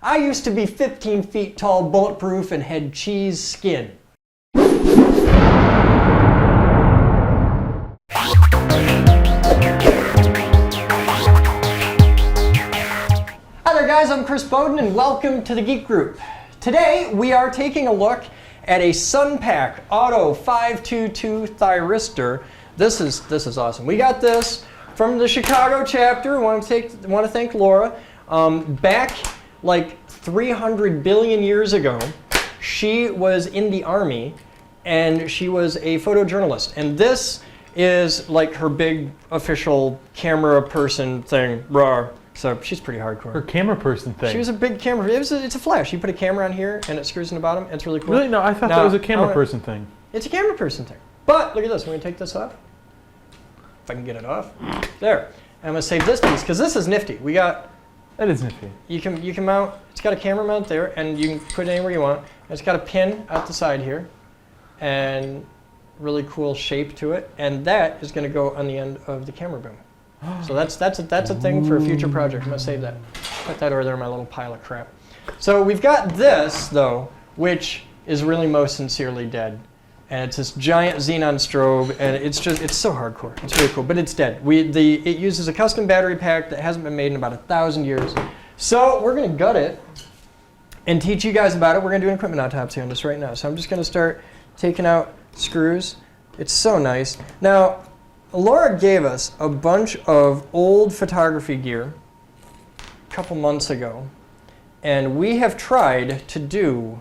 I used to be 15 feet tall, bulletproof, and had cheese skin. Hi there guys, I'm Chris Bowden and welcome to the Geek Group. Today we are taking a look at a Sunpack Auto 522 thyristor. This is awesome. We got this from the Chicago chapter. Want to thank Laura. Back like 300 billion years ago, she was in the army and she was a photojournalist. And this is like her big official camera person thing. Rawr. So she's pretty hardcore. Her camera person thing. She was a big camera. It's a flash. You put a camera on here and it screws in the bottom. It's really cool. Really? No, I thought that was a camera person thing. It's a camera person thing. But look at this. I'm going to take this off. If I can get it off. There. And I'm going to save this piece because this is nifty. We got. That is nifty. You can mount. It's got a camera mount there, and you can put it anywhere you want. And it's got a pin out the side here, and really cool shape to it. And that is going to go on the end of the camera boom. So that's a thing for a future project. I'm going to save that. Put that over there in my little pile of crap. So we've got this, though, which is really most sincerely dead. And it's this giant xenon strobe, and it's so hardcore. It's really cool, but it's dead. It uses a custom battery pack that hasn't been made in about 1,000 years. So we're going to gut it and teach you guys about it. We're going to do an equipment autopsy on this right now. So I'm just going to start taking out screws. It's so nice. Now, Laura gave us a bunch of old photography gear a couple months ago, and we have tried to do,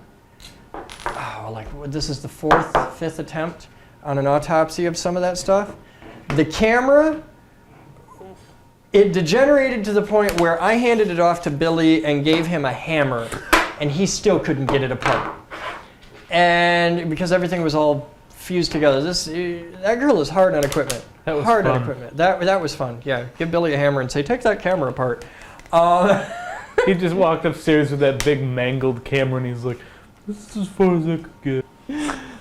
this is the fifth attempt on an autopsy of some of that stuff. The camera, it degenerated to the point where I handed it off to Billy and gave him a hammer, and he still couldn't get it apart. And because everything was all fused together, that girl is hard on equipment. That was hard fun. on equipment. That was fun. Yeah, give Billy a hammer and say, take that camera apart. He just walked upstairs with that big mangled camera, and he's like, "This is as far as I could get."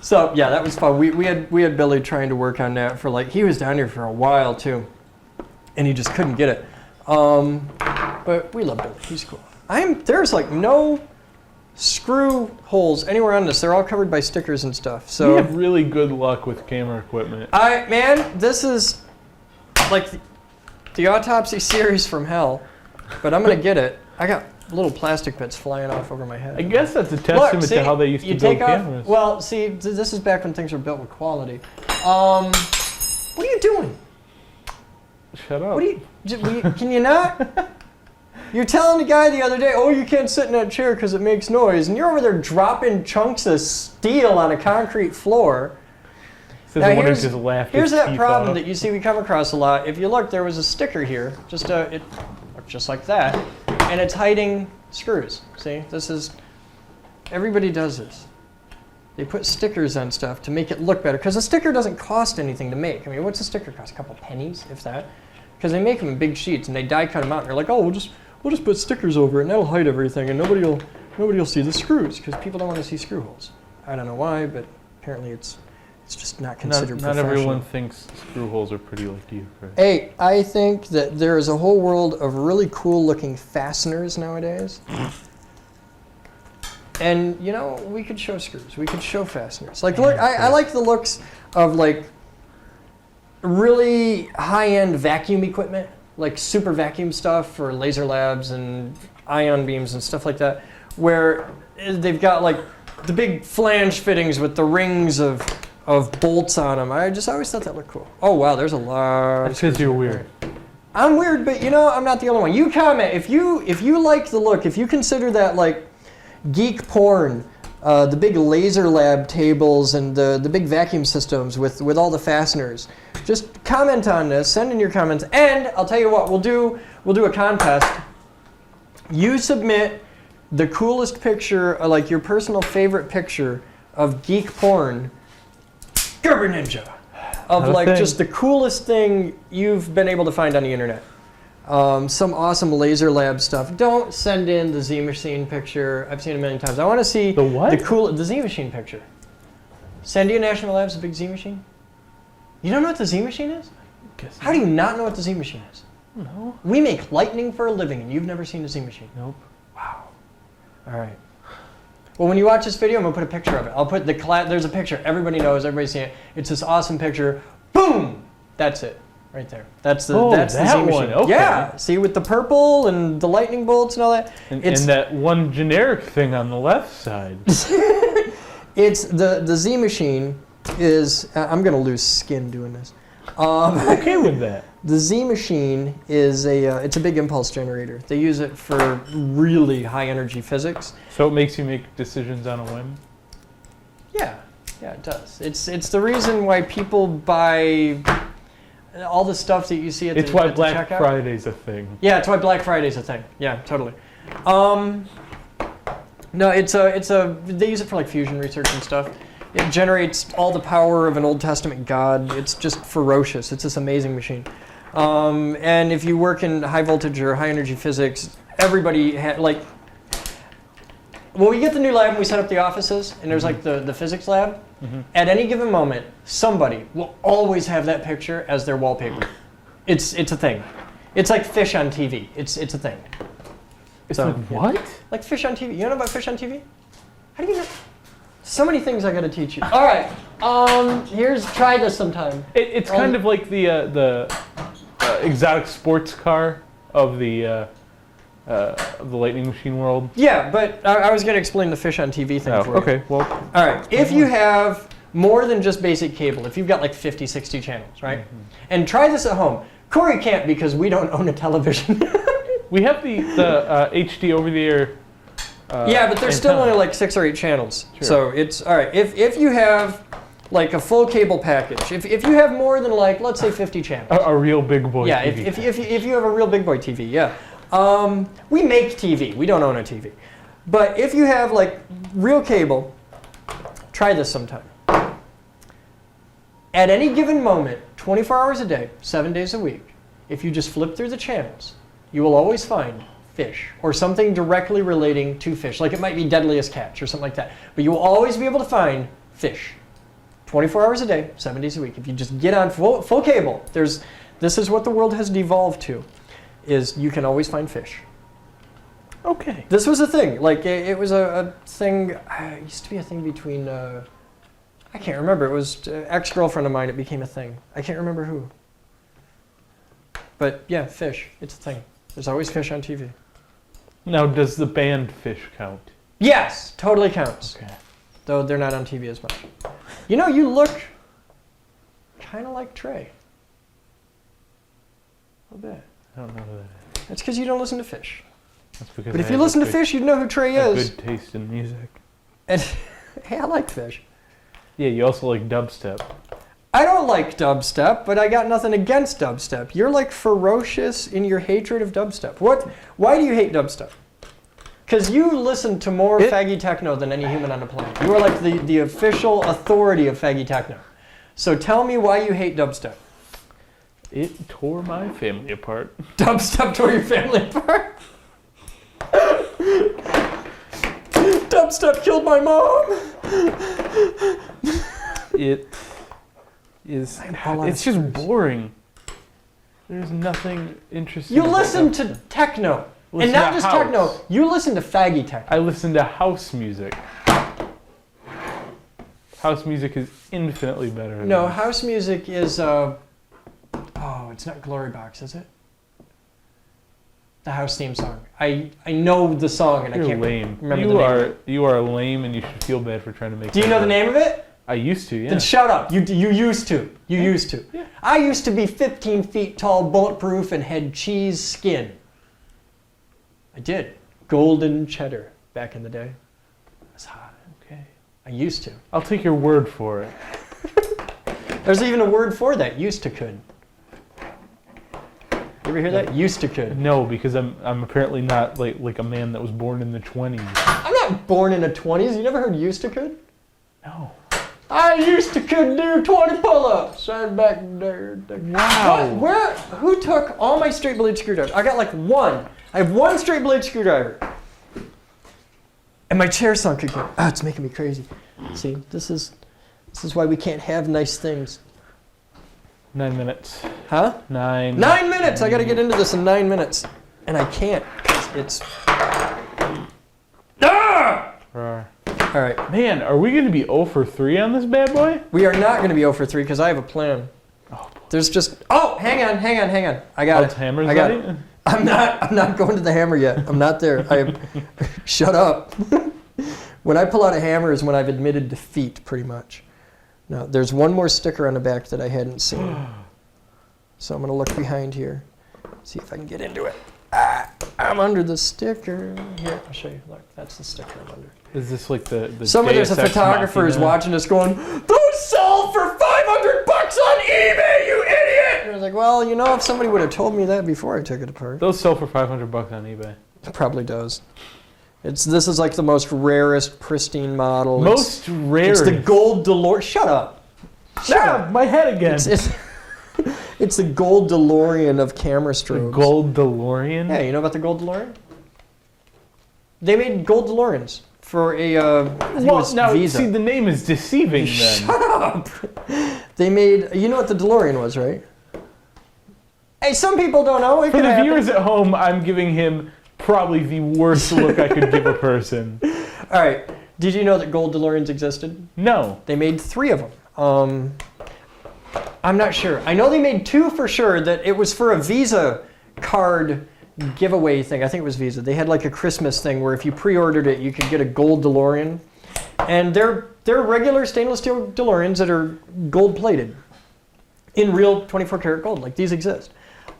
So yeah, that was fun. We had Billy trying to work on that for he was down here for a while too, and he just couldn't get it. But we love Billy. He's cool. There's no screw holes anywhere on this. They're all covered by stickers and stuff. So we have really good luck with camera equipment. Man, this is like the autopsy series from hell. But I'm gonna get it. I got little plastic bits flying off over my head. I guess that's a testament to how they used to build cameras. Well, see, this is back when things were built with quality. What are you doing? Shut up. Can you not? You're telling the guy the other day, oh, you can't sit in that chair because it makes noise, and you're over there dropping chunks of steel on a concrete floor. Now, here's that problem that you see we come across a lot. If you look, there was a sticker here, just like that, and it's hiding screws. See, everybody does this. They put stickers on stuff to make it look better, because a sticker doesn't cost anything to make. I mean, what's a sticker cost? A couple pennies, if that. Because they make them in big sheets and they die cut them out, and they're like, oh, we'll just put stickers over it and that'll hide everything, and nobody will see the screws, because people don't want to see screw holes. I don't know why, but apparently it's just not considered professional. Not everyone thinks screw holes are pretty like you, Chris. Hey, I think that there is a whole world of really cool looking fasteners nowadays. And we could show screws. We could show fasteners. Look, I like the looks of really high-end vacuum equipment, like super vacuum stuff for laser labs and ion beams and stuff like that, where they've got the big flange fittings with the rings of bolts on them. I always thought that looked cool. Oh wow, there's a lot. That's because you're weird. I'm weird, but I'm not the only one. You comment if you like the look, if you consider that geek porn, the big laser lab tables and the big vacuum systems with all the fasteners. Just comment on this, send in your comments, and I'll tell you what, we'll do a contest. You submit the coolest picture, your personal favorite picture of geek porn, Gerber Ninja, of just the coolest thing you've been able to find on the internet. Some awesome laser lab stuff. Don't send in the Z Machine picture. I've seen it a million times. I want to see the what? The Z Machine picture. Sandia National Labs, a big Z Machine. You don't know what the Z Machine is? How do you not know what the Z Machine is? No. We make lightning for a living, and you've never seen a Z Machine. Nope. Wow. All right. Well, when you watch this video, I'm gonna put a picture of it. I'll put there's a picture. Everybody knows. Everybody's seen it. It's this awesome picture. Boom. That's it. Right there. That's the that Z machine. one. Okay. Yeah. See, with the purple and the lightning bolts and all that. And that one generic thing on the left side. It's the Z machine is. I'm gonna lose skin doing this. Okay with that. The Z machine is it's a big impulse generator. They use it for really high energy physics. So it makes you make decisions on a whim? Yeah, it does. It's the reason why people buy all the stuff that you see at the checkout. It's why Black Friday's a thing. Yeah, it's why Black Friday's a thing. Yeah, totally. No, they use it for like fusion research and stuff. It generates all the power of an Old Testament god. It's just ferocious. It's this amazing machine. And if you work in high voltage or high energy physics, everybody when we get the new lab and we set up the offices, and there's like the physics lab, at any given moment, somebody will always have that picture as their wallpaper. It's a thing. It's like fish on TV. It's a thing. It's like what? Like fish on TV. You know about fish on TV? How do you know? So many things I got to teach you. All right. Try this sometime. It's kind of like the exotic sports car of the Lightning Machine world. Yeah, but I was going to explain the fish on TV thing for you. Okay, well. All right. If you have more than just basic cable, if you've got like 50, 60 channels, right? And try this at home. Corey can't because we don't own a television. We have the HD over-the-air. Yeah, but there's still only like 6 or 8 channels. Sure. So it's all right. If you have like a full cable package, if you have more than like let's say 50 channels, a real big boy. yeah. TV. If you have a real big boy TV, yeah. We make TV. We don't own a TV, but if you have like real cable, try this sometime. At any given moment, 24 hours a day, 7 days a week, if you just flip through the channels, you will always find fish or something directly relating to fish. Like it might be Deadliest Catch or something like that. But you will always be able to find fish. 24 hours a day, 7 days a week. If you just get on full cable, this is what the world has devolved to, is you can always find fish. Okay. This was a thing. Like it was a thing, it used to be a thing between, I can't remember. It was an ex-girlfriend of mine. It became a thing. I can't remember who. But yeah, fish. It's a thing. There's always fish on TV. Now, does the band Fish count? Yes, totally counts. Okay. Though they're not on TV as much. You know, you look kind of like Trey. A little bit. I don't know who that is. That's because you don't listen to Fish. That's because But if you listen to Fish, you'd know who Trey is. Good taste in music. And hey, I like Fish. Yeah, you also like dubstep. I don't like dubstep, but I got nothing against dubstep. You're like ferocious in your hatred of dubstep. Why do you hate dubstep? Because you listen to more faggy techno than any human on the planet. You are like the official authority of faggy techno. So tell me why you hate dubstep. It tore my family apart. Dubstep tore your family apart? Dubstep killed my mom! It's just boring. There's nothing interesting. You listen to techno. And not just techno, you listen to faggy techno. I listen to house music. House music is infinitely better. No, house music is, it's not Glory Box, is it? The house theme song. I know the song and You're I can't lame. remember the name of it. You are lame and you should feel bad for trying to make Do you know the name of it? I used to, yeah. Then shut up. You used to. You used to. Yeah. I used to be 15 feet tall, bulletproof, and had cheese skin. I did. Golden cheddar back in the day. That's hot. Okay. I used to. I'll take your word for it. There's even a word for that. Used to could. You ever hear that? Used to could. No, because I'm apparently not like a man that was born in the 20s. I'm not born in the 20s. You never heard used to could? No. I used to could do 20 pull-ups. I'm back there. Wow. Who took all my straight blade screwdrivers? I got like one. I have one straight blade screwdriver. And my chair sunk again. Ah, it's making me crazy. See, this is why we can't have nice things. 9 minutes. Huh? 9 minutes! I gotta get into this in 9 minutes. And I can't, because it's... Ah! All right. Man, are we going to be 0 for 3 on this bad boy? We are not going to be 0 for 3 because I have a plan. Oh, boy. There's just... Oh, hang on. I got it. Hammer's I got light? it. I'm not going to the hammer yet. I'm not there. Shut up. When I pull out a hammer is when I've admitted defeat, pretty much. Now, there's one more sticker on the back that I hadn't seen. So I'm going to look behind here, see if I can get into it. I'm under the sticker. Here, I'll show you. Look, that's the sticker I'm under. Is this like the Somebody, there's a Deus Ex photographer is Machina? watching us going, those sell for $500 on eBay, you idiot! And I was like, well, you know, if somebody would have told me that before I took it apart. Those sell for $500 on eBay. It probably does. This is like the most rarest, pristine model. Most rarest. It's the gold DeLorean. Shut up. Shut up. My head again. It's the gold DeLorean of camera strobes. Gold DeLorean? Yeah, you know about the gold DeLorean? They made gold DeLoreans for a I think it was Visa. See, the name is deceiving then. Shut up! They made, you know what the DeLorean was, right? Hey, some people don't know. For the viewers at home, I'm giving him probably the worst look I could give a person. All right. Did you know that gold DeLoreans existed? No. They made 3 of them. I'm not sure. I know they made 2 for sure. That it was for a Visa card giveaway thing. I think it was Visa. They had like a Christmas thing where if you pre-ordered it, you could get a gold DeLorean. And they're regular stainless steel DeLoreans that are gold plated in real 24 karat gold. Like these exist.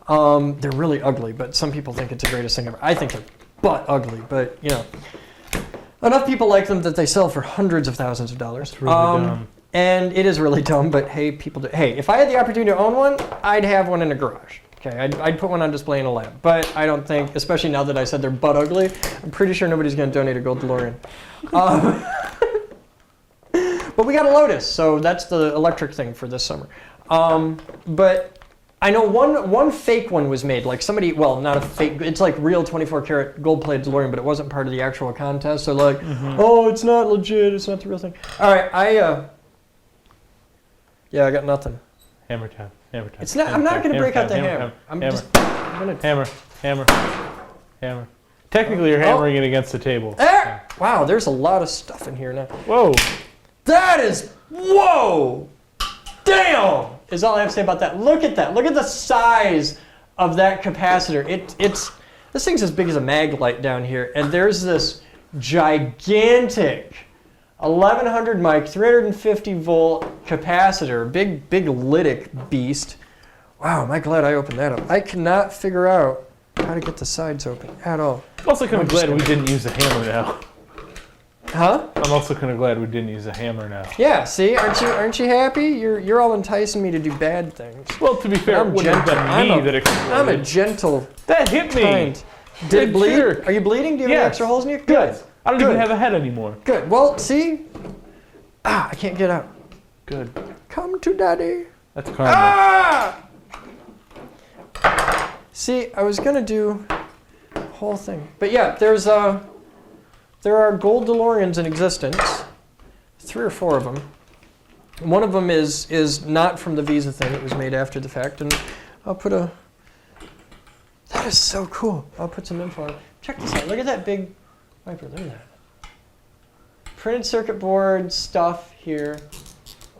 They're really ugly, but some people think it's the greatest thing ever. I think they're butt ugly, but you know, enough people like them that they sell for hundreds of thousands of dollars. That's really dumb. And it is really dumb, but hey, people do. Hey, if I had the opportunity to own one, I'd have one in a garage. Okay, I'd put one on display in a lab. But I don't think, especially now that I said they're butt ugly, I'm pretty sure nobody's going to donate a gold DeLorean. But we got a Lotus, so that's the electric thing for this summer. But I know one fake one was made, like somebody, well, not a fake, it's like real 24 karat gold-plated DeLorean, but it wasn't part of the actual contest. So like, oh, it's not legit, it's not the real thing. All right, yeah, I got nothing. Hammer time. It's not. I'm not going to break out the hammer. I'm going to Hammer. Technically, you're hammering it against the table. There! Wow, there's a lot of stuff in here now. Whoa. That is, whoa! Damn! Is all I have to say about that. Look at that. Look at the size of that capacitor. This thing's as big as a mag light down here, and there's this gigantic 1100 mic, 350 volt capacitor, big lytic beast. Wow, am I glad I opened that up. I cannot figure out how to get the sides open at all. I'm also kind of glad we didn't use a hammer now. Huh? I'm also kind of glad we didn't use a hammer now. Yeah, see, aren't you happy? You're all enticing me to do bad things. Well, to be fair, it wouldn't have been me that exploded. I'm a gentle That hit me. kind. Did it bleed? Jerk. Are you bleeding? Do you have any extra holes in you? Good. Yes. I don't even have a head anymore. Good. Well, see? I can't get out. Good. Come to daddy. That's karma. See, I was going to do the whole thing. But yeah, there are gold DeLoreans in existence. 3 or 4 of them. One of them is not from the Visa thing. It was made after the fact. And I'll put a... That is so cool. I'll put some info on it. Check this out. Look at that big wiper. Look at that. Printed circuit board stuff here.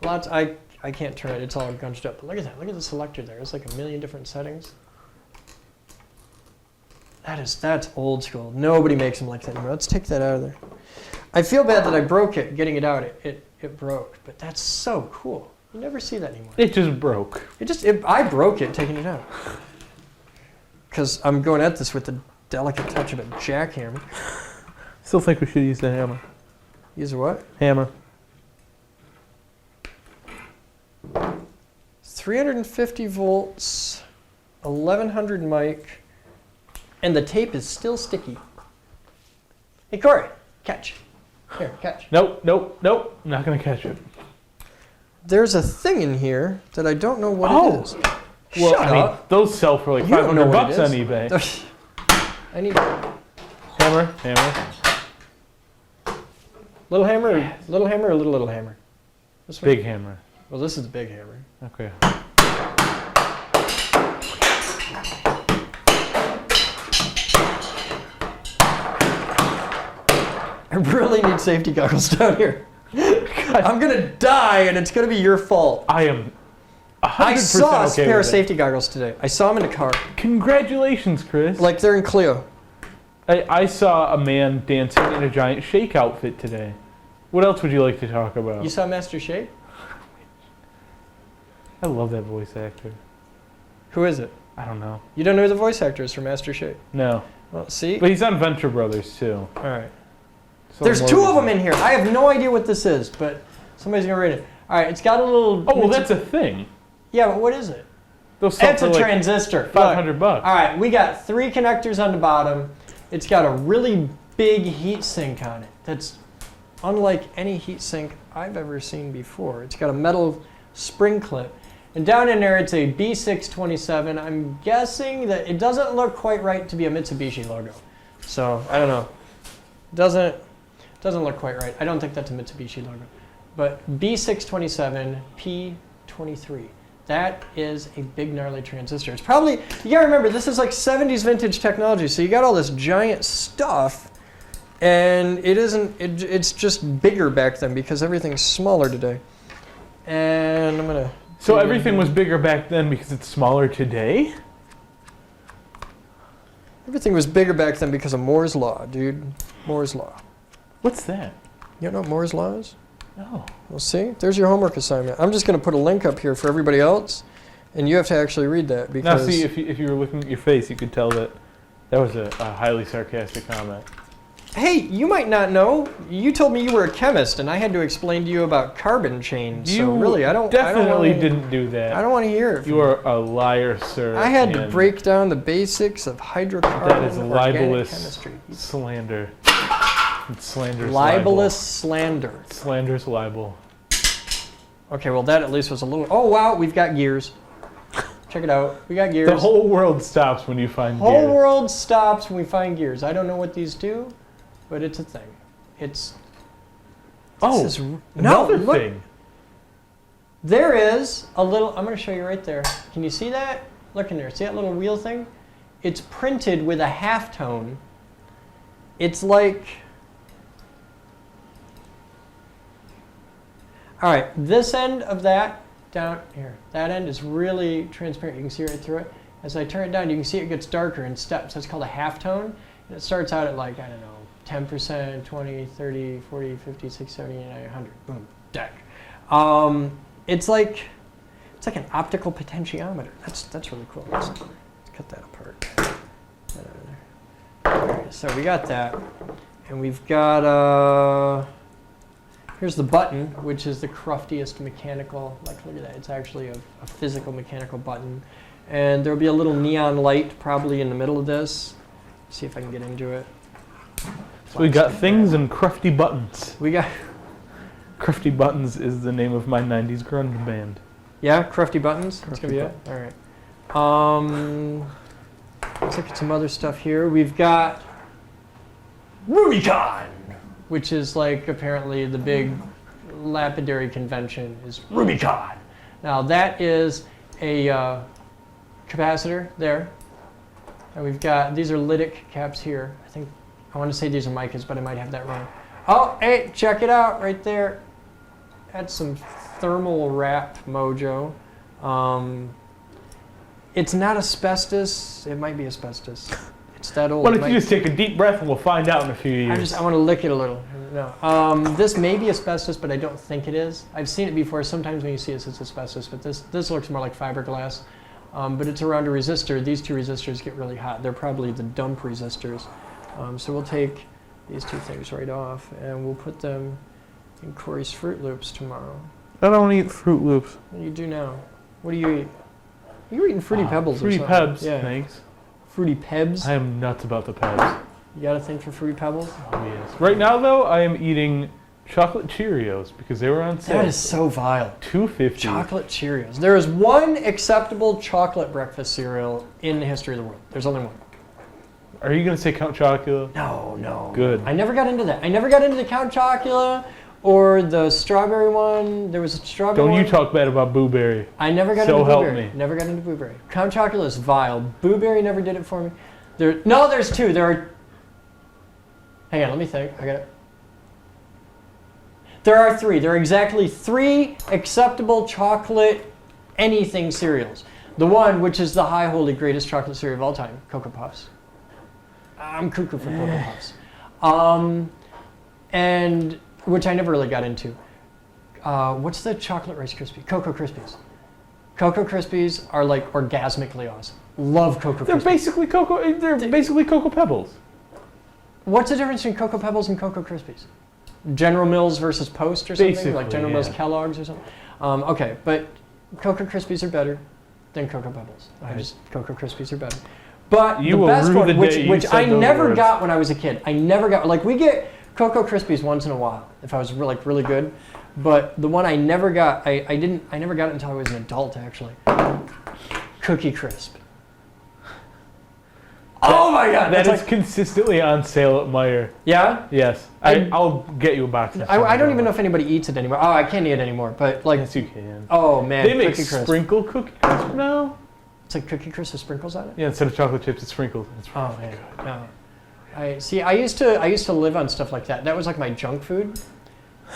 Lots. I can't turn it. It's all gunched up. But look at that. Look at the selector there. It's like a million different settings. That's old school. Nobody makes them like that anymore. Let's take that out of there. I feel bad that I broke it. Getting it out, it broke. But that's so cool. You never see that anymore. It just broke. I broke it taking it out. Because I'm going at this with the delicate touch of a jackhammer. Still think we should use the hammer. Use a what? Hammer. 350 volts, 1100 mic, and the tape is still sticky. Hey, Corey, catch. Here, catch. Nope. I'm not going to catch it. There's a thing in here that I don't know what it is. Well, Shut I mean, up. those sell for like You don't know $500 what it on is. eBay. I need Hammer. little hammer, or little hammer. This one? Big hammer. Well, this is the big hammer. Okay. I really need safety goggles down here. I'm gonna die, and it's gonna be your fault. I am 100% I saw a okay pair of with it. safety goggles today. I saw them in a car. Congratulations, Chris. Like they're in Clio. I saw a man dancing in a giant shake outfit today. What else would you like to talk about? You saw Master Shake? I love that voice actor. Who is it? I don't know. You don't know who the voice actor is for Master Shake? No. Well, see? But he's on Venture Brothers, too. All right. So There's two of them in here. I have no idea what this is, but somebody's going to read it. All right, it's got a little... Oh, well, that's a thing. Yeah, but what is it? Those sell It's for a like transistor. $500. All right, we got 3 connectors on the bottom. It's got a really big heat sink on it. That's unlike any heat sink I've ever seen before. It's got a metal spring clip. And down in there, it's a B627. I'm guessing that it doesn't look quite right to be a Mitsubishi logo. So, I don't know. Doesn't look quite right. I don't think that's a Mitsubishi logo. But B627 P23. That is a big gnarly transistor. It's probably, you gotta remember, this is like 70s vintage technology. So you got all this giant stuff, and it's just bigger back then because everything's smaller today. And I'm gonna... So everything was bigger back then because it's smaller today? Everything was bigger back then because of Moore's Law, dude. Moore's Law. What's that? You don't know what Moore's Law is? No. Well, see? There's your homework assignment. I'm just going to put a link up here for everybody else, and you have to actually read that. Now, Because see, if you were looking at your face, you could tell that was a highly sarcastic comment. Hey, you might not know. You told me you were a chemist, and I had to explain to you about carbon chains. You so really, I don't definitely wanna, didn't do that. I don't want to hear it. You are a liar, sir. I had to and break down the basics of hydrocarbon That is organic libelous chemistry. slander. It's slanderous Libelous slander. libel. Slanderous libel. Okay, well that at least was a little... Oh, wow, we've got gears. Check it out. We got gears. The whole world stops when you find Whole gears. world stops when we find gears. I don't know what these do, but it's a thing. It's... Oh, this is, another look, thing. There is a little... I'm going to show you right there. Can you see that? Look in there. See that little wheel thing? It's printed with a halftone. It's like... All right, this end of that down here, that end is really transparent. You can see right through it. As I turn it down, you can see it gets darker in steps. That's called a halftone. And it starts out at like, I don't know, 10%, 20, 30, 40, 50, 60, 70, 80, 100. Boom, deck. It's like an optical potentiometer. That's really cool. Let's cut that apart. Right, so we got that. And we've got... Here's the button, which is the cruftiest mechanical, like look at that, it's actually a physical mechanical button. And there'll be a little neon light probably in the middle of this. See if I can get into it. So we got things and crufty buttons. We got... Crufty Buttons is the name of my 90s grunge band. Yeah, crufty buttons? That's Crufty gonna be it? All right. Let's look at some other stuff here. We've got Rubicon, which is like apparently the big lapidary convention is Rubicon. Now that is a capacitor there. And we've got, these are lytic caps here. I want to say these are micas, but I might have that wrong. Oh, hey, check it out right there. That's some thermal wrap mojo. It's not asbestos. It might be asbestos. It's that old. Why don't you just take a deep breath and we'll find out in a few years. I want to lick it a little. No. This may be asbestos, but I don't think it is. I've seen it before. Sometimes when you see it, it's asbestos, but this looks more like fiberglass. But it's around a resistor. These two resistors get really hot. They're probably the dump resistors. So we'll take these two things right off, and we'll put them in Corey's Fruit Loops tomorrow. I don't eat Fruit Loops. What do you do now? What do you eat? You're eating Fruity Pebbles Fruity or something. Pebs, Yeah. thanks. Fruity Pebs? I am nuts about the Pebs. You got a thing for Fruity Pebbles? Oh, yes. Right now, though, I am eating chocolate Cheerios because they were on sale. That is so vile. $2.50. Chocolate Cheerios. There is one acceptable chocolate breakfast cereal in the history of the world. There's only one. Are you going to say Count Chocula? No. Good. I never got into that. I never got into the Count Chocula or the strawberry one. There was a strawberry one. Don't you talk bad about Boo Berry. I never got So into help Blueberry. me. Never got into Blueberry. Count Chocula is vile. Blueberry never did it for me. There's two. There are... Hang on, let me think. I got it. There are 3. There are exactly 3 acceptable chocolate anything cereals. The one, which is the high holy greatest chocolate cereal of all time, Cocoa Puffs. I'm cuckoo for Cocoa Puffs. And which I never really got into. What's the chocolate Rice Krispie? Cocoa Krispies. Cocoa Krispies are like orgasmically awesome. Love Cocoa Krispies. They're basically Cocoa Pebbles. What's the difference between Cocoa Pebbles and Cocoa Krispies? General Mills versus Post or something? Basically, like General Mills Kellogg's or something? Okay, but Cocoa Krispies are better than Cocoa Pebbles. Cocoa Krispies are better. But the best one, which I never got when I was a kid. I never got, like we get Cocoa Krispies once in a while if I was really good. But the one I never got, I never got it until I was an adult actually. Cookie Crisp. Oh my God! That is consistently on sale at Meijer. Yeah? Yes. I'll get you a box. I don't even know if anybody eats it anymore. Oh, I can't eat it anymore. But like, yes, you can. Oh man, they make Cookie Crisp. sprinkle Cookie Crisp now. It's like Cookie Crisp with sprinkles on it. Yeah, instead of chocolate chips, it's sprinkled. It's oh man, no. I used to live on stuff like that. That was like my junk food.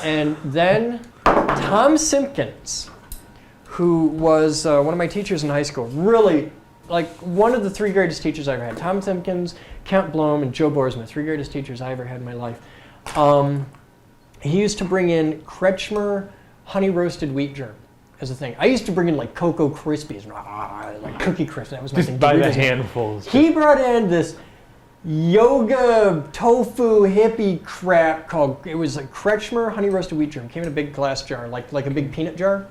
And then Tom Simpkins, who was one of my teachers in high school, really like one of the 3 greatest teachers I ever had. Tom Simpkins, Count Blome, and Joe Boersma, 3 greatest teachers I ever had in my life. He used to bring in Kretschmer honey roasted wheat germ as a thing. I used to bring in like Cocoa Krispies, like Cookie Crisp. That was my thing. Just by the handfuls. He brought in this yoga tofu hippie crap called, it was like Kretschmer honey roasted wheat germ. Came in a big glass jar, like a big peanut jar.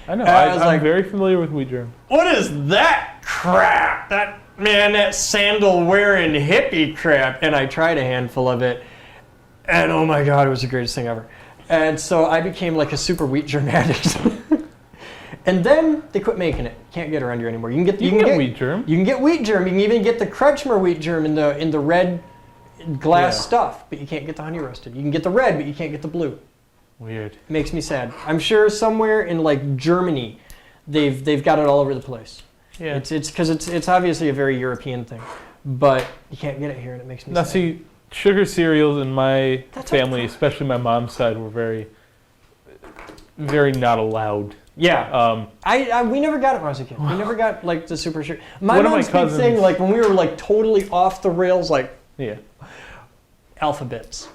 I know. I'm very familiar with wheat germ. What is that crap? That sandal wearing hippie crap. And I tried a handful of it, and oh my God, it was the greatest thing ever. And so I became like a super wheat germ addict. And then they quit making it. Can't get around here anymore. You can get wheat germ. You can get wheat germ. You can even get the Kretschmer wheat germ in the red glass stuff, but you can't get the honey roasted. You can get the red, but you can't get the blue. Weird. It makes me sad. I'm sure somewhere in like Germany, they've got it all over the place. Yeah. It's because it's obviously a very European thing, but you can't get it here, and it makes me sad. Now see, sugar cereals in my family, especially my mom's side, were very, very not allowed. Yeah. We never got it when I was a kid. We never got like the super sugar. My mom's big thing, like when we were like totally off the rails, like alphabets.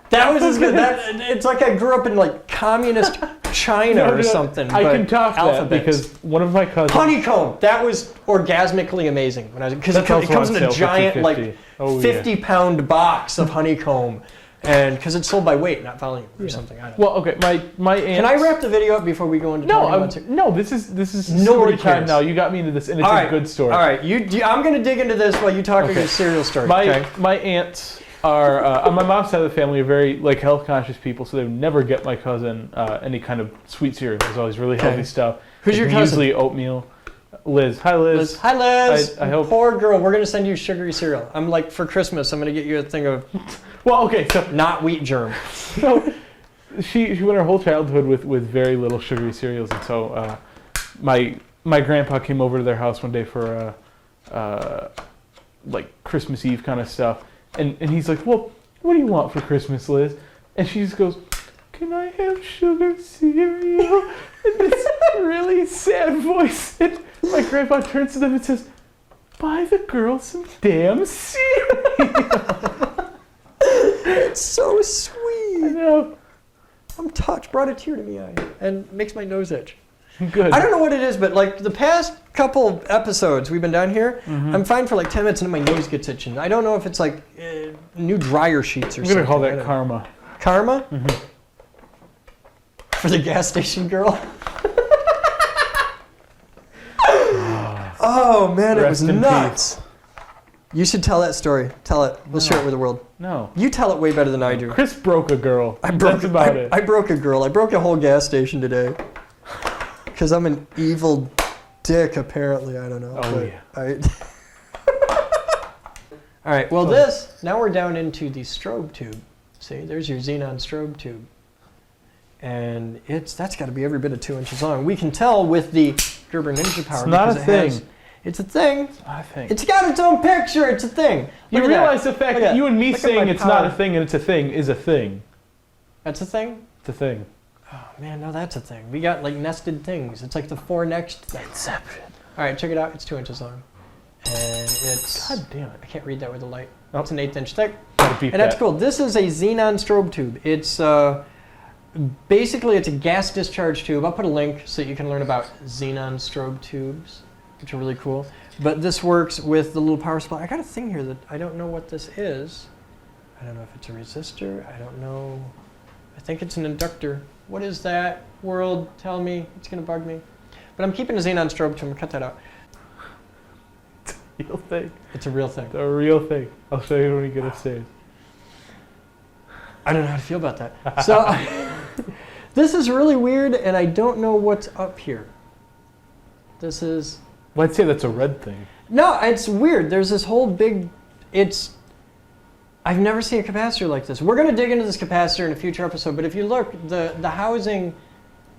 That was as good. It's like I grew up in like communist China or something. I can top that because one of my cousins. Honeycomb. That was orgasmically amazing when I was, because it comes in a giant like 50-pound box of honeycomb. And because it's sold by weight, not volume, or something. I don't know. Well, okay, my aunt. Can I wrap the video up before we go into? No, this is story time now. You got me into this, and it's a good story. All right, I'm going to dig into this while you talk about your cereal story. My aunts are on my mom's side of the family are very like health conscious people, so they would never get my cousin any kind of sweet cereal. It was always really healthy stuff. Who's your cousin? Usually oatmeal. Liz. Hi, Liz. Hi, Liz. I hope. Poor girl. We're going to send you sugary cereal. I'm like, for Christmas, I'm going to get you a thing of. Well, okay, so not wheat germ. So she went her whole childhood with very little sugary cereals, and so my grandpa came over to their house one day for like Christmas Eve kind of stuff, and he's like, "Well, what do you want for Christmas, Liz?" And she just goes, "Can I have sugar cereal?" And this really sad voice. And my grandpa turns to them and says, "Buy the girl some damn cereal." It's so sweet. I know. I'm touched. Brought a tear to my eye and makes my nose itch. Good. I don't know what it is, but like the past couple episodes we've been down here, I'm fine for like 10 minutes and then my nose gets itching. I don't know if it's like new dryer sheets or something. I'm going to call that karma. Karma? Mm-hmm. For the gas station girl? Oh man, it was nuts. Peace. You should tell that story. Tell it. We'll share it with the world. No. You tell it way better than I do. Chris broke a girl. That's about it. I broke a girl. I broke a whole gas station today. Because I'm an evil dick, apparently. I don't know. Oh, yeah. All right. Well, now we're down into the strobe tube. See, there's your xenon strobe tube. And that's got to be every bit of 2 inches long. We can tell with the Gerber Ninja Power. It's not a thing. It's a thing. It's not a thing. It's got its own picture. It's a thing. You realize the fact that you and me saying it's not a thing and it's a thing is a thing. That's a thing? It's a thing. Oh man, no, that's a thing. We got like nested things. It's like the 4 next things. Inception. All right, check it out. It's 2 inches long. And it's... God damn it. I can't read that with the light. Oh, it's an 1/8 inch thick. Gotta beat And that's that. cool. This is a xenon strobe tube. It's basically it's a gas discharge tube. I'll put a link so that you can learn about xenon strobe tubes, which are really cool. But this works with the little power supply. I got a thing here that I don't know what this is. I don't know if it's a resistor. I don't know. I think it's an inductor. What is that? World, tell me. It's going to bug me. But I'm keeping a xenon strobe tube. I'm going to cut that out. It's a real thing. It's a real thing. It's a real thing. I'll show you when we get upstairs. I don't know how to feel about that. So this is really weird, and I don't know what's up here. This is... Well, I'd say that's a red thing. No, it's weird. There's this whole big... I've never seen a capacitor like this. We're going to dig into this capacitor in a future episode, but if you look, the housing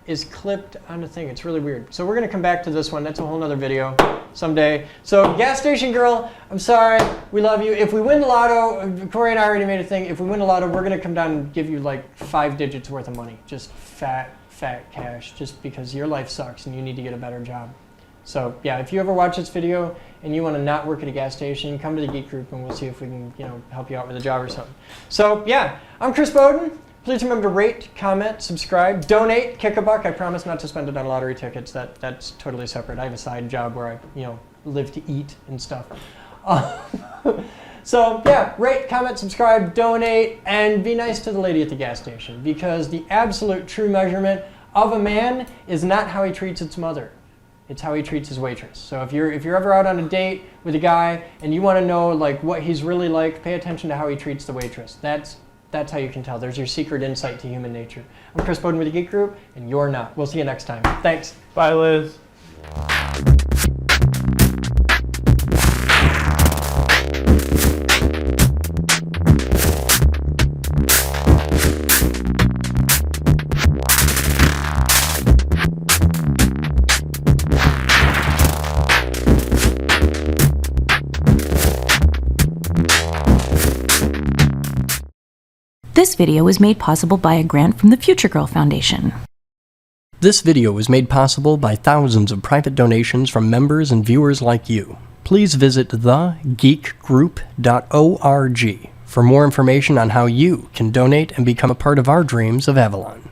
is clipped on the thing. It's really weird. So we're going to come back to this one. That's a whole nother video someday. So gas station girl, I'm sorry. We love you. If we win the lotto, Corey and I already made a thing. If we win the lotto, we're going to come down and give you like 5 digits worth of money. Just fat cash, just because your life sucks and you need to get a better job. So yeah, if you ever watch this video and you want to not work at a gas station, come to the Geek group and we'll see if we can, help you out with a job or something. So yeah, I'm Chris Bowden. Please remember to rate, comment, subscribe, donate, kick a buck. I promise not to spend it on lottery tickets. That's totally separate. I have a side job where I, live to eat and stuff. So yeah, rate, comment, subscribe, donate, and be nice to the lady at the gas station, because the absolute true measurement of a man is not how he treats his mother. It's how he treats his waitress. So if you're ever out on a date with a guy and you want to know like what he's really like, pay attention to how he treats the waitress. That's how you can tell. There's your secret insight to human nature. I'm Chris Bowden with the Geek Group, and you're not. We'll see you next time. Thanks. Bye, Liz. This video was made possible by a grant from the Future Girl Foundation. This video was made possible by thousands of private donations from members and viewers like you. Please visit thegeekgroup.org for more information on how you can donate and become a part of our dreams of Avalon.